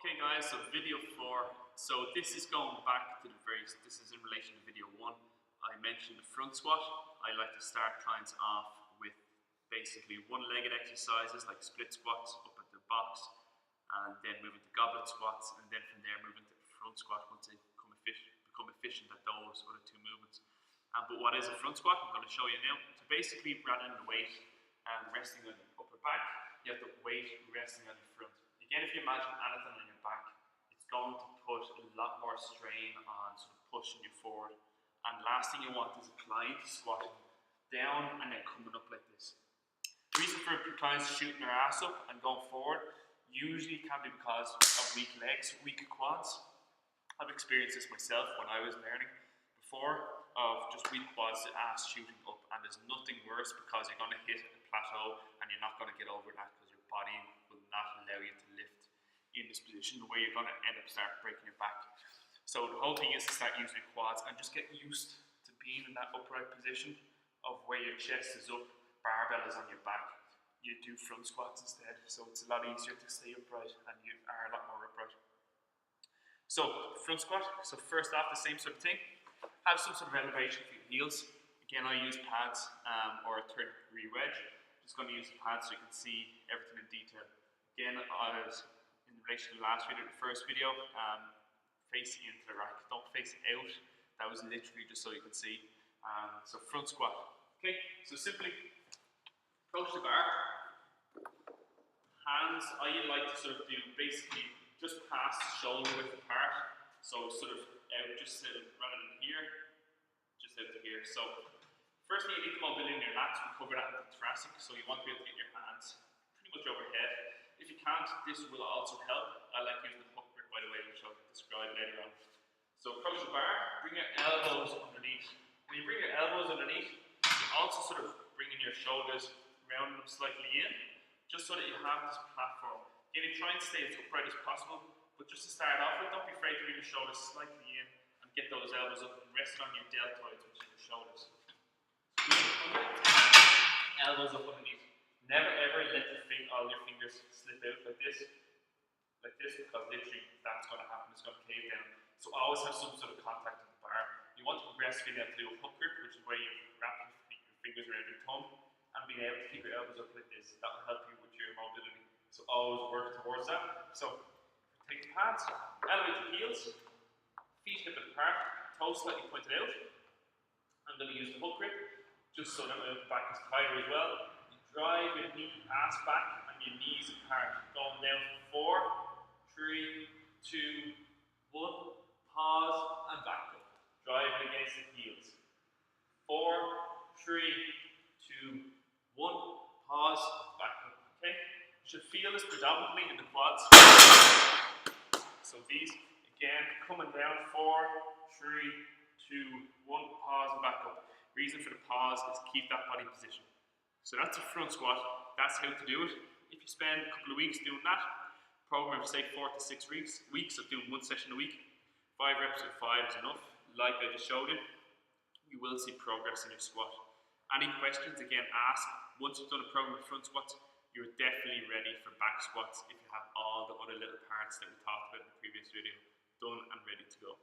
Okay guys, so video 4. So this is going back to this is in relation to video 1. I mentioned the front squat. I like to start clients off with basically one-legged exercises like split squats up at the box, and then moving to goblet squats, and then from there moving to the front squat once they become efficient at those other two movements. But what is a front squat? I'm going to show you now. So basically, rather than the weight resting on the upper back, you have the weight resting on your front. Again, if you imagine anything on your back, it's going to put a lot more strain on sort of pushing you forward. And last thing you want is a client squatting down and then coming up like this. The reason for clients shooting their ass up and going forward usually can be because of weak legs, weak quads. I've experienced this myself when I was learning before, of just weak quads, the ass shooting up, and there's nothing worse because you're going to hit a plateau and you're not going to get over that because your body will not allow you to lift in this position where you're going to end up start breaking your back. So the whole thing is to start using your quads and just get used to being in that upright position of where your chest is up, barbell is on your back. You do front squats instead, so it's a lot easier to stay upright and you are a lot more upright. So front squat, so first off, the same sort of thing. Have some sort of elevation for your heels. Again, I use pads or a 30-degree wedge. I'm just going to use the pads so you can see everything in detail. Again, I was in relation to the last video, the first video, facing into the rack. Don't face out. That was literally just so you can see. So front squat. Okay, so simply approach the bar. Hands, I like to sort of do basically just past shoulder width apart. So sort of out, just rather than here, just out to here. So first thing, you need the mobility in your lats. We cover that in the thoracic, so you want to be able to get your hands pretty much overhead. If you can't, this will also help. I like using the hook grip, by the way, which I'll describe later on. So approach the bar, bring your elbows underneath. When you bring your elbows underneath, you also sort of bring in your shoulders, round them slightly in, just so that you have this platform. Again, you try and stay as upright as possible, but just to start off with, don't be afraid to bring your shoulders slightly in and get those elbows up and rest on your deltoids, which is your shoulders. Elbows up underneath. Never ever let all your fingers slip out like this, because literally that's going to happen. It's going to cave down. So always have some sort of contact with the bar. You want to progress being able to do a hook grip, which is where you wrap your fingers around your thumb, and being able to keep your elbows up like this. That will help you with your mobility. So always work towards that. So take the pads, elevate the heels, feet hip width apart, toes slightly pointed out. I'm going to use the hook grip, just so that my back is tighter as well. You drive your ass back and your knees apart. Going down 4, 3, 2, 1. Pause and back up. Driving against the heels. 4, 3, 2, 1. Pause, back up. Okay? You should feel this predominantly in the quads. So these, again, coming down 4, 3, 2, 1. Pause and back up. Reason for the pause is keep that body position. So that's a front squat. That's how to do it. If you spend a couple of weeks doing that, program say 4 to 6 weeks of doing one session a week, 5 reps at 5 is enough. Like I just showed you will see progress in your squat. Any questions, again, ask. Once you've done a program of front squats, you're definitely ready for back squats if you have all the other little parts that we talked about in the previous video done and ready to go.